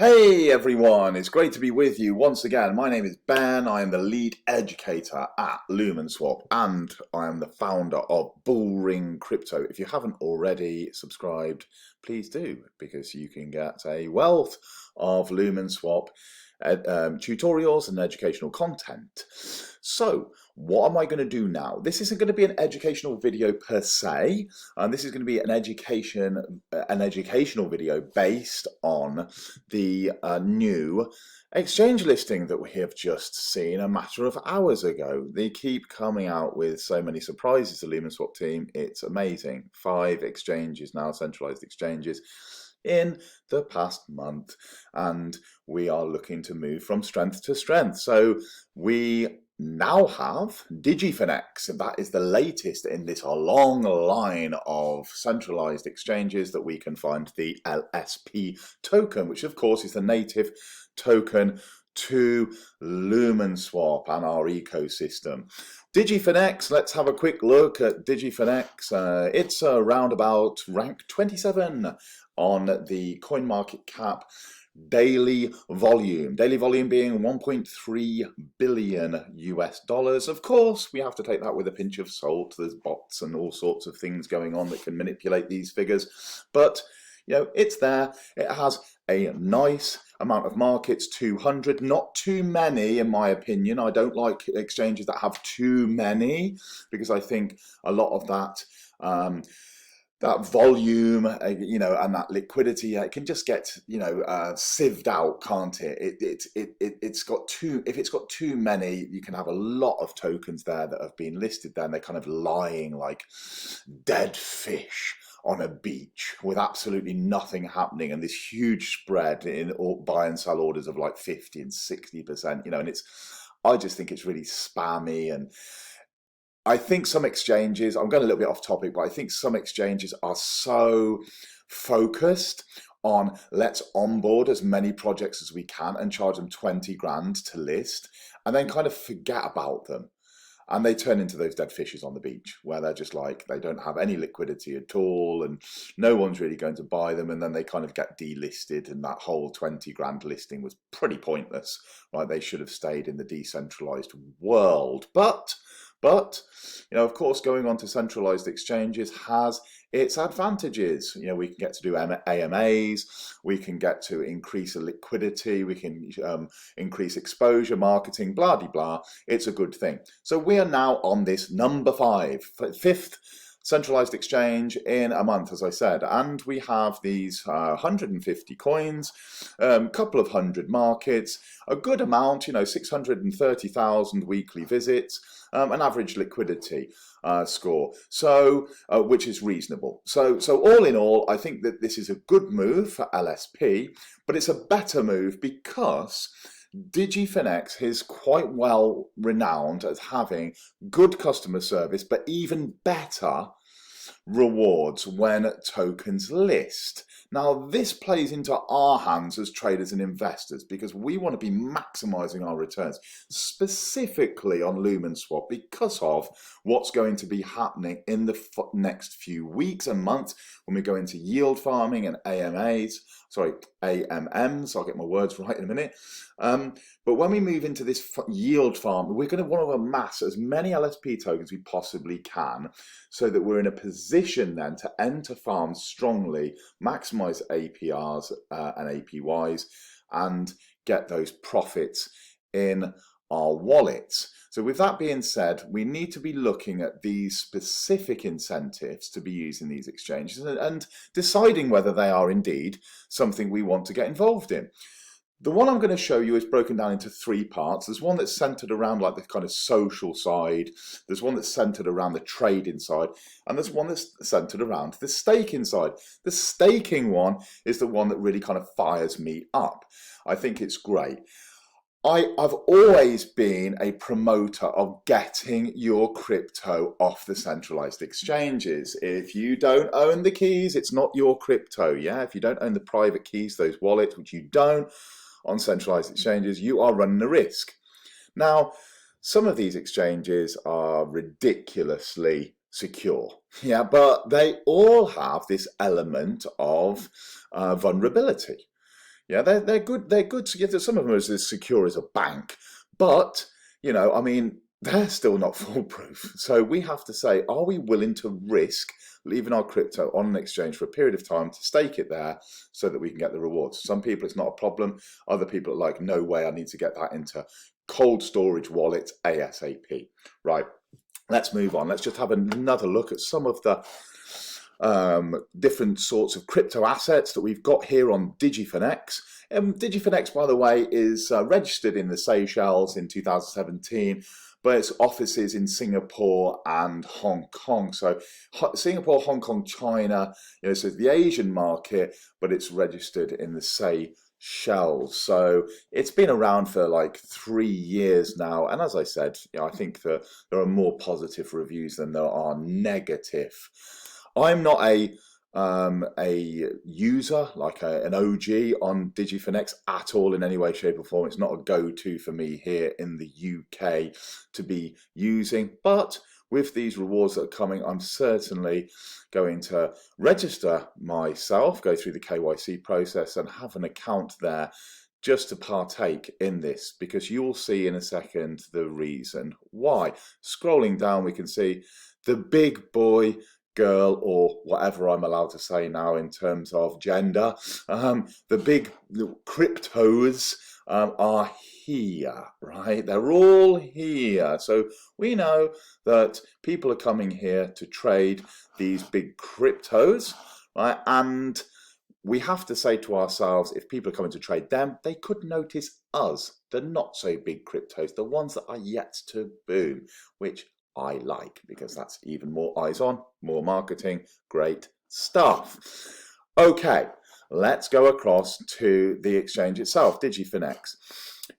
Hey everyone, it's great to be with you once again. My name is Ben, I am the lead educator at LumenSwap and I am the founder of Bullring Crypto. If you haven't already subscribed, please do, because you can get a wealth of LumenSwap tutorials and educational content. So, what am I going to do now? This isn't going to be an educational video per se, and this is going to be an educational video based on the new exchange listing that we have just seen a matter of hours ago. They keep coming out with so many surprises, the LumenSwap team. It's amazing. 5 exchanges now, centralized exchanges, in the past month, and we are looking to move from strength to strength. So we now have DigiFinex. That is the latest in this long line of centralized exchanges that we can find the LSP token, which of course is the native token to LumenSwap and our ecosystem. DigiFinex, let's have a quick look at DigiFinex. It's around about rank 27 on the CoinMarketCap daily volume being 1.3 billion US dollars. Of course, we have to take that with a pinch of salt. There's bots and all sorts of things going on that can manipulate these figures, but you know, it's there. It has a nice amount of markets, 200, not too many in my opinion. I don't like exchanges that have too many, because I think a lot of that that volume, you know, and that liquidity, it can just get, you know, sieved out, can't it? It's got too, if it's got too many, you can have a lot of tokens there that have been listed there, and they're kind of lying like dead fish on a beach with absolutely nothing happening, and this huge spread in buy and sell orders of like 50 and 60%, you know, and I just think it's really spammy. And I think some exchanges, I'm going a little bit off topic, but I think some exchanges are so focused on let's onboard as many projects as we can and charge them 20 grand to list, and then kind of forget about them. And they turn into those dead fishes on the beach, where they're just like, they don't have any liquidity at all and no one's really going to buy them, and then they kind of get delisted, and that whole 20 grand listing was pretty pointless, right? They should have stayed in the decentralized world. But you know, of course, going on to centralized exchanges has its advantages. You know, we can get to do AMAs, we can get to increase the liquidity, we can increase exposure, marketing, blah, blah, blah. It's a good thing. So we are now on this number 5, 5th centralized exchange in a month, as I said, and we have these 150 coins, a couple of hundred markets, a good amount, you know, 630,000 weekly visits, an average liquidity score, so which is reasonable. So all in all, I think that this is a good move for LSP, but it's a better move because DigiFinex is quite well renowned as having good customer service, but even better rewards when tokens list. Now, this plays into our hands as traders and investors, because we want to be maximizing our returns, specifically on LumenSwap, because of what's going to be happening in the next few weeks and months when we go into yield farming and AMMs. I'll get my words right in a minute. But when we move into this yield farm, we're going to want to amass as many LSP tokens we possibly can, so that we're in a position then to enter farms strongly, maximize APRs and APYs, and get those profits in our wallets. So with that being said, we need to be looking at these specific incentives to be used in these exchanges and deciding whether they are indeed something we want to get involved in. The one I'm going to show you is broken down into 3 parts. There's one that's centered around like the kind of social side, there's one that's centered around the trading side, and there's one that's centered around the staking side. The staking one is the one that really kind of fires me up. I think it's great. I've always been a promoter of getting your crypto off the centralized exchanges. If you don't own the keys, it's not your crypto, yeah? If you don't own the private keys, those wallets, which you don't on centralized exchanges, you are running a risk. Now, some of these exchanges are ridiculously secure, yeah, but they all have this element of vulnerability. Yeah, they're good. They're good to get. Some of them are as secure as a bank, but I mean, they're still not foolproof. So we have to say, are we willing to risk leaving our crypto on an exchange for a period of time to stake it there so that we can get the rewards? Some people it's not a problem. Other people are like, no way, I need to get that into cold storage wallets ASAP. Right. Let's move on. Let's just have another look at some of the different sorts of crypto assets that we've got here on DigiFinex. DigiFinex, by the way, is registered in the Seychelles in 2017, but its offices in Singapore and Hong Kong. So Singapore, Hong Kong, China, so the Asian market, but it's registered in the Seychelles. So it's been around for like 3 years now, and as I said, I think that there are more positive reviews than there are negative. I'm not a user, like an OG on DigiFinex at all in any way, shape or form. It's not a go-to for me here in the UK to be using, but with these rewards that are coming, I'm certainly going to register myself, go through the KYC process and have an account there just to partake in this, because you'll see in a second the reason why. Scrolling down, we can see the big boy, girl, or whatever I'm allowed to say now in terms of gender. The big cryptos are here, right? They're all here. So we know that people are coming here to trade these big cryptos, right? And we have to say to ourselves, if people are coming to trade them, they could notice us, the not so big cryptos, the ones that are yet to boom, which I like, because that's even more eyes on, more marketing, great stuff. Okay, let's go across to the exchange itself, DigiFinex.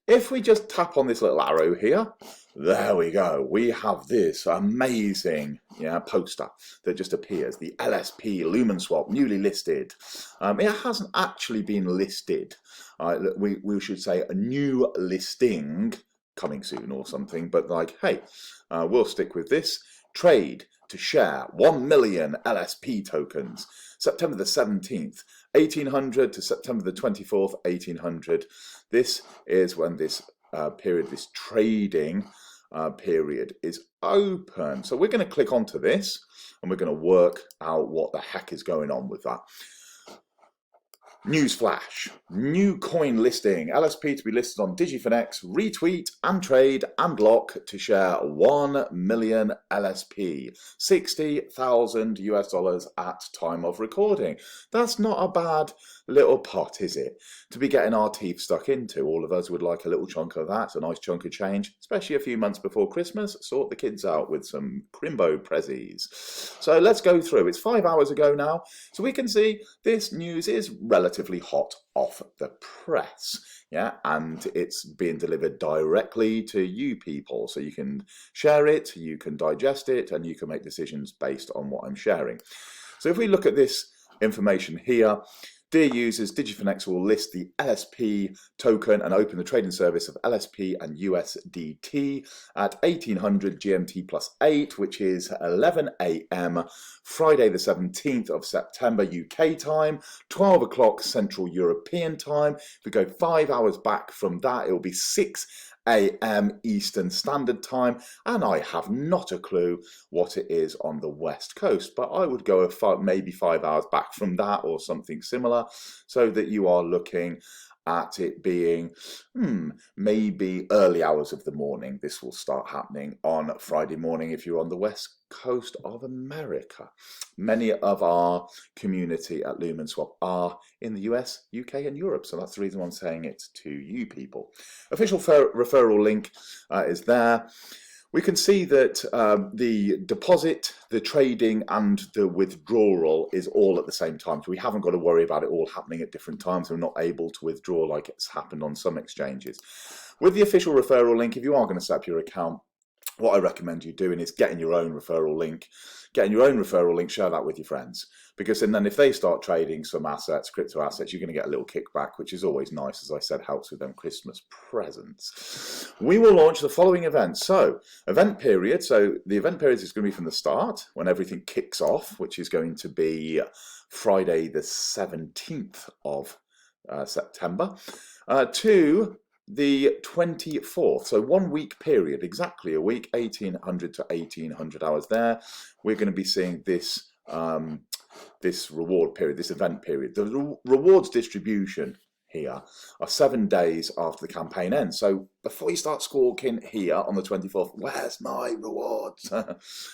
If we just tap on this little arrow here, there we go. We have this amazing poster that just appears, the LSP LumenSwap, newly listed. It hasn't actually been listed. We should say a new listing coming soon or something, but like, hey, we'll stick with this. Trade to share 1 million LSP tokens, September the 17th, 1800 to September the 24th, 1800. This is when this period, this trading period is open. So we're going to click onto this and we're going to work out what the heck is going on with that. Newsflash, new coin listing, LSP to be listed on DigiFinex, retweet and trade and lock to share 1 million LSP, $60,000 at time of recording. That's not a bad little pot, is it? To be getting our teeth stuck into. All of us would like a little chunk of that, a nice chunk of change, especially a few months before Christmas. Sort the kids out with some Crimbo prezzies. So let's go through. It's 5 hours ago now, so we can see this news is relatively hot off the press. Yeah, and it's being delivered directly to you people, so you can share it, you can digest it, and you can make decisions based on what I'm sharing. So if we look at this information here, dear users, DigiFinex will list the LSP token and open the trading service of LSP and USDT at 1800 GMT plus 8, which is 11 AM, Friday the 17th of September UK time, 12 o'clock Central European time. If we go 5 hours back from that, it will be 6 AM Eastern Standard Time, and I have not a clue what it is on the West Coast, but I would go maybe 5 hours back from that or something similar, so that you are looking at it being maybe early hours of the morning. This will start happening on Friday morning if you're on the West Coast of America. Many of our community at LumenSwap are in the US, UK and Europe, so that's the reason I'm saying it to you people. Official referral link is there. We can see that the deposit, the trading and the withdrawal is all at the same time. So we haven't got to worry about it all happening at different times. We're not able to withdraw like it's happened on some exchanges. With the official referral link, if you are going to set up your account, what I recommend you doing is getting your own referral link. Share that with your friends. Because then if they start trading some assets, crypto assets, you're going to get a little kickback, which is always nice. As I said, helps with them Christmas presents. We will launch the following events. So, event period. So, the event period is going to be from the start, when everything kicks off, which is going to be Friday the 17th of September, to the 24th. So 1 week period, exactly a week, 1800 to 1800 hours there. We're going to be seeing this this reward period, this event period. The rewards distribution here are 7 days after the campaign ends. So before you start squawking here on the 24th, where's my rewards?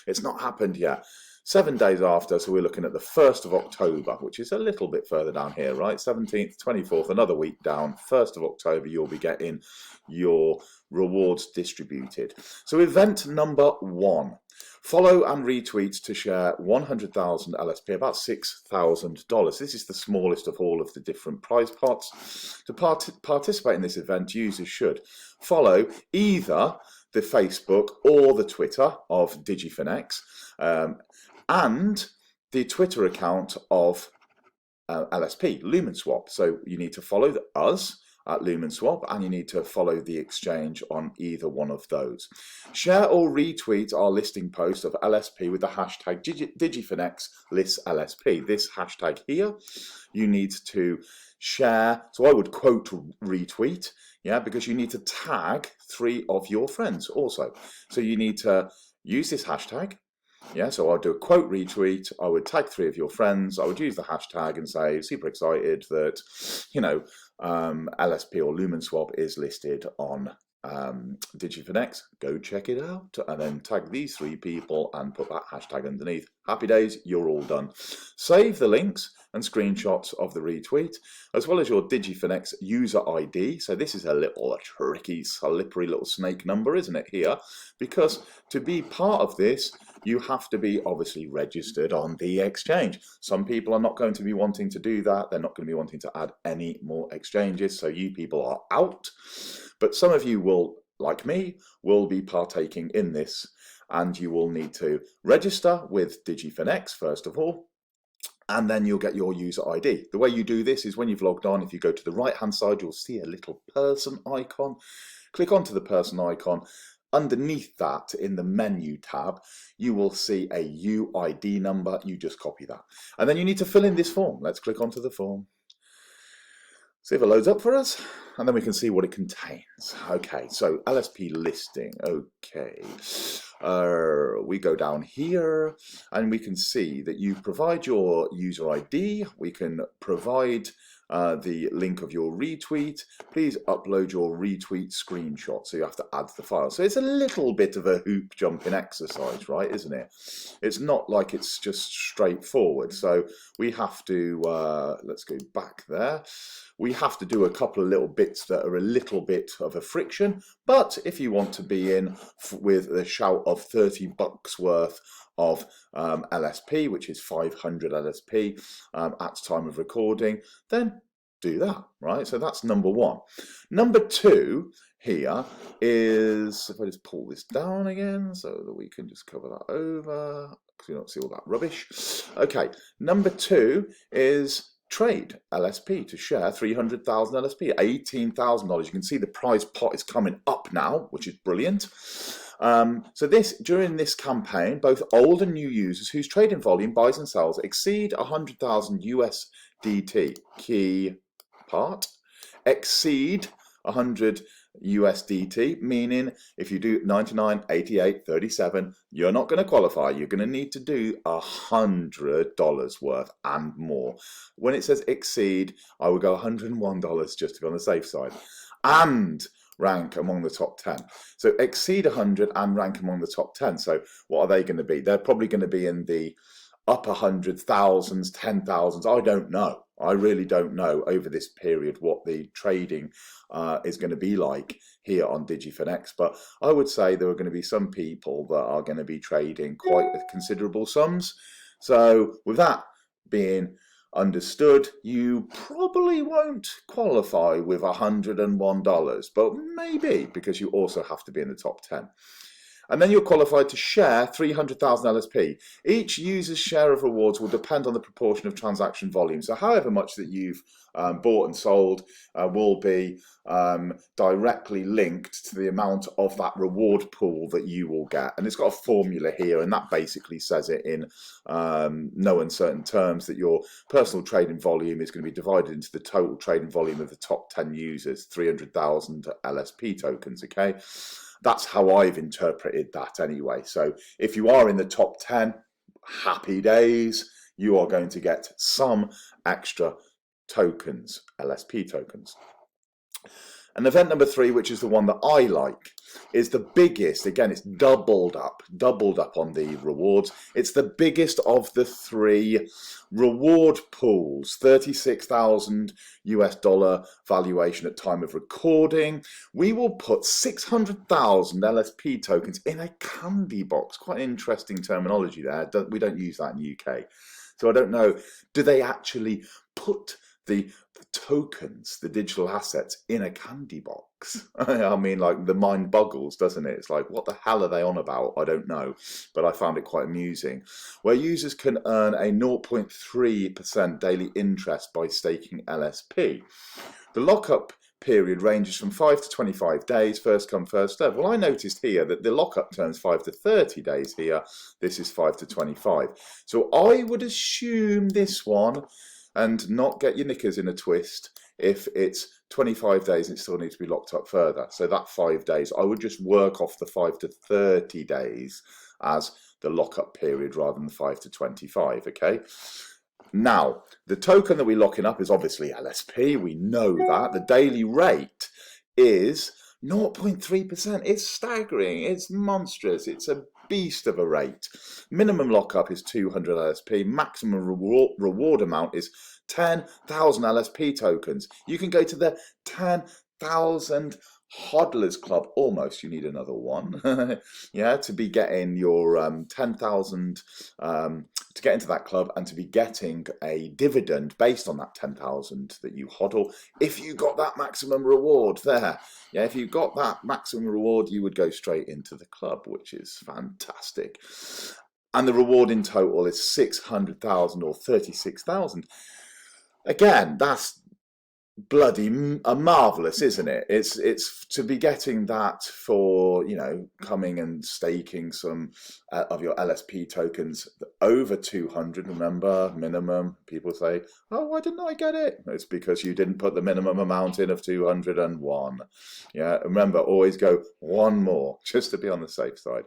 It's not happened yet. 7 days after, so we're looking at the 1st of October, which is a little bit further down here, right? 17th, 24th, another week down. 1st of October, you'll be getting your rewards distributed. So event number 1. Follow and retweet to share 100,000 LSP, about $6,000. This is the smallest of all of the different prize pots. To participate in this event, users should follow either the Facebook or the Twitter of DigiFinex, and the Twitter account of LSP, LumenSwap. So you need to follow us at LumenSwap, and you need to follow the exchange on either one of those. Share or retweet our listing post of LSP with the hashtag DigiFinex lists LSP. This hashtag here, you need to share. So I would quote retweet, yeah, because you need to tag 3 of your friends also. So you need to use this hashtag. Yeah, so I'll do a quote retweet, I would tag 3 of your friends, I would use the hashtag and say, super excited that, you know, LSP or LumenSwap is listed on DigiFinex, go check it out, and then tag these 3 people and put that hashtag underneath. Happy days, you're all done. Save the links and screenshots of the retweet, as well as your DigiFinex user ID. So this is a little tricky, slippery little snake number, isn't it, here? Because to be part of this, you have to be obviously registered on the exchange. Some people are not going to be wanting to do that. They're not going to be wanting to add any more exchanges. So you people are out. But some of you will, like me, will be partaking in this. And you will need to register with DigiFinex, first of all. And then you'll get your user ID. The way you do this is when you've logged on, if you go to the right-hand side, you'll see a little person icon. Click onto the person icon. Underneath that, in the menu tab, you will see a UID number. You just copy that. And then you need to fill in this form. Let's click onto the form. See if it loads up for us, and then we can see what it contains. Okay, so LSP listing. Okay, we go down here, and we can see that you provide your user ID. We can provide the link of your retweet. Please upload your retweet screenshot. So you have to add the file. So it's a little bit of a hoop jumping exercise, right, isn't it? It's not like it's just straightforward. So we have to, let's go back there. We have to do a couple of little bits that are a little bit of a friction. But if you want to be in with a shout of $30 worth of LSP, which is 500 LSP at time of recording, then do that, right? So that's number 1. Number 2 here is, if I just pull this down again so that we can just cover that over, because we don't see all that rubbish. Okay, number 2 is trade LSP to share 300,000 LSP, $18,000. You can see the prize pot is coming up now, which is brilliant. So during this campaign, both old and new users whose trading volume, buys and sells, exceed 100,000 USDT, key part, exceed 100 USDT, meaning if you do 99, 88, 37, you're not going to qualify. You're going to need to do $100 worth and more. When it says exceed, I would go $101 just to be on the safe side. And rank among the top 10. So exceed 100 and rank among the top 10. So what are they going to be? They're probably going to be in the upper hundreds, thousands, 10,000s. I don't know. I really don't know over this period what the trading is going to be like here on DigiFinex. But I would say there are going to be some people that are going to be trading quite considerable sums. So with that being understood, you probably won't qualify with $101, but maybe, because you also have to be in the top 10. And then you're qualified to share 300,000 LSP. Each user's share of rewards will depend on the proportion of transaction volume. So however much that you've bought and sold will be directly linked to the amount of that reward pool that you will get. And it's got a formula here, and that basically says it in no uncertain terms that your personal trading volume is going to be divided into the total trading volume of the top 10 users, 300,000 LSP tokens, okay? That's how I've interpreted that anyway. So if you are in the top 10, happy days, you are going to get some extra tokens, LSP tokens. And event number 3, which is the one that I like, is the biggest. Again, it's doubled up on the rewards. It's the biggest of the 3 reward pools, 36,000 US dollar valuation at time of recording. We will put 600,000 LSP tokens in a candy box. Quite interesting terminology there. We don't use that in the UK. So I don't know, do they actually put the tokens, the digital assets, in a candy box? I mean, like, the mind boggles, doesn't it? It's like, what the hell are they on about? I don't know, but I found it quite amusing. Where users can earn a 0.3% daily interest by staking LSP. The lockup period ranges from 5 to 25 days, first come, first served. Well, I noticed here that the lockup term's 5 to 30 days here. This is 5 to 25. So I would assume this one, and not get your knickers in a twist, if it's 25 days and it still needs to be locked up further. So that 5 days, I would just work off the 5 to 30 days as the lockup period rather than 5 to 25, okay? Now, the token that we're locking up is obviously LSP. We know that. The daily rate is 0.3%. It's staggering. It's monstrous. It's a beast of a rate. Minimum lockup is 200 LSP. Maximum reward amount is 10,000 LSP tokens. You can go to the 10,000 hodlers club. Almost, you need another one. Yeah, to be getting your 10,000 to get into that club and to be getting a dividend based on that 10,000 that you hodl. If you got that maximum reward there, yeah, if you got that maximum reward, you would go straight into the club, which is fantastic. And the reward in total is 600,000 or 36,000. Again, that's bloody marvelous, isn't it? It's to be getting that for, you know, coming and staking some of your LSP tokens over 200. Remember, minimum. People say, oh, why didn't I get it? It's because you didn't put the minimum amount in of 201. Yeah, remember, always go one more just to be on the safe side.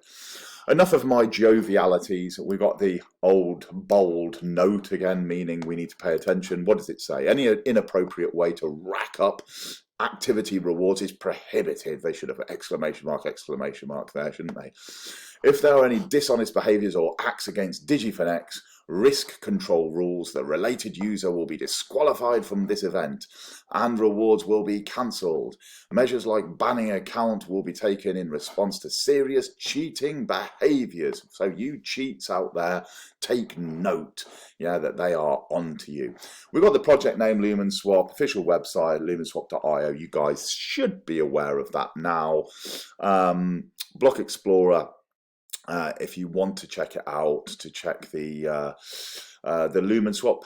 Enough of my jovialities. We got the old bold note again, meaning we need to pay attention. What does it say? Any inappropriate way to rack up activity rewards is prohibited. They should have an exclamation mark there, shouldn't they? If there are any dishonest behaviours or acts against DigiFinex risk control rules, the related user will be disqualified from this event and rewards will be cancelled. Measures like banning an account will be taken in response to serious cheating behaviours. So you cheats out there, take note, yeah, that they are on to you. We've got the project name LumenSwap, official website lumenswap.io. You guys should be aware of that now. Block Explorer, if you want to check it out, to check the LumenSwap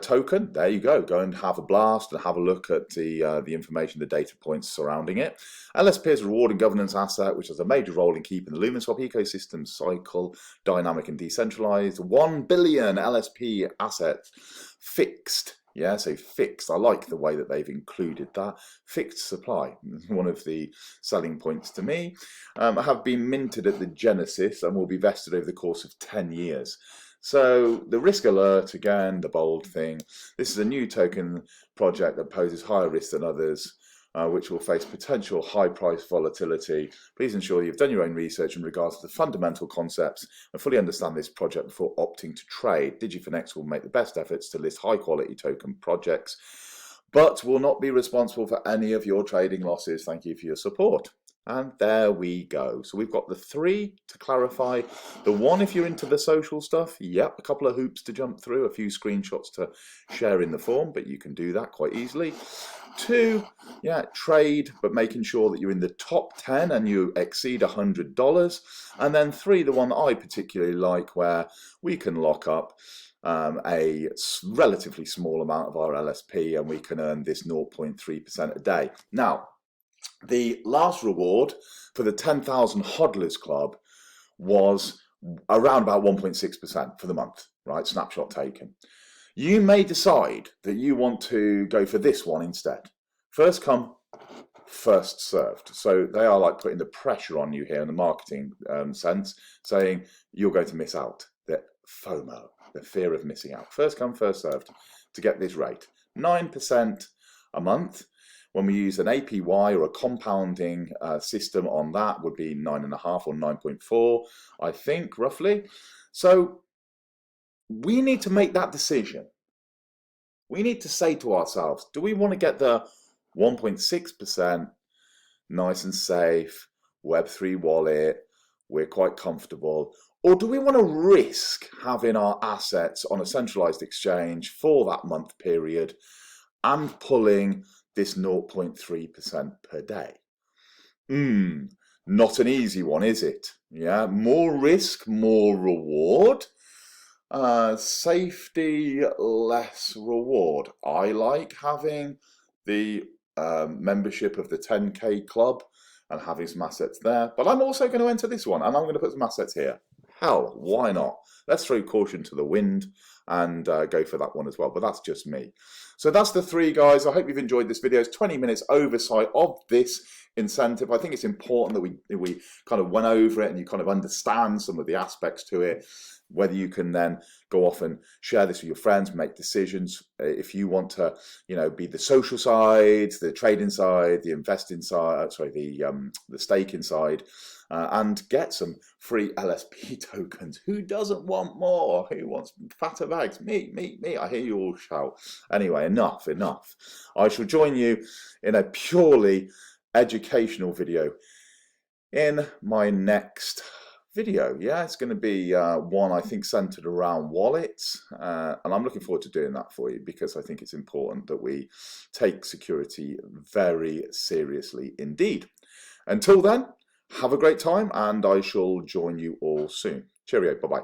token, there you go. Go and have a blast and have a look at the information, the data points surrounding it. LSP is a reward and governance asset which has a major role in keeping the LumenSwap ecosystem cycle dynamic and decentralized. 1 billion LSP assets fixed. Yeah, so fixed. I like the way that they've included that. Fixed supply, one of the selling points to me. Have been minted at the Genesis and will be vested over the course of 10 years. So the risk alert, again, the bold thing. This is a new token project that poses higher risk than others, which will face potential high price volatility. Please ensure you've done your own research in regards to the fundamental concepts and fully understand this project before opting to trade. DigiFinex will make the best efforts to list high quality token projects, but will not be responsible for any of your trading losses. Thank you for your support. And there we go. So we've got the 3 to clarify. The 1 if you're into the social stuff. Yep, a couple of hoops to jump through, a few screenshots to share in the form, but you can do that quite easily. 2, yeah, trade, but making sure that you're in the top 10 and you exceed $100. And then 3, the one that I particularly like, where we can lock up a relatively small amount of our LSP and we can earn this 0.3% a day. Now, the last reward for the 10,000 Hodlers Club was around about 1.6% for the month, right? Snapshot taken. You may decide that you want to go for this one instead. First come, first served. So they are like putting the pressure on you here in the marketing sense, saying you're going to miss out. The FOMO, the fear of missing out. First come, first served to get this rate. 9% a month. When we use an APY or a compounding system on that, would be 9.5 or 9.4, I think, roughly. So we need to make that decision. We need to say to ourselves, do we want to get the 1.6%, nice and safe, Web3 wallet, we're quite comfortable, or do we want to risk having our assets on a centralized exchange for that month period and pulling this 0.3% per day? Not an easy one, is it? Yeah, more risk, more reward. Safety, less reward. I like having the membership of the 10K club and having some assets there, but I'm also going to enter this one and I'm going to put some assets here. Hell, why not? Let's throw caution to the wind and go for that one as well, but that's just me. So that's the 3, guys. I hope you've enjoyed this video. It's 20 minutes oversight of this incentive. I think it's important that we kind of went over it and you kind of understand some of the aspects to it, whether you can then go off and share this with your friends, make decisions. If you want to, be the social side, the trading side, the investing side, the staking side, and get some free LSP tokens. Who doesn't want more? Who wants fatter bags? Me. I hear you all shout. Anyway, enough. I shall join you in a purely educational video in my next video. Yeah, it's going to be one I think centered around wallets, and I'm looking forward to doing that for you because I think it's important that we take security very seriously indeed. Until then, have a great time and I shall join you all soon. Cheerio, bye-bye.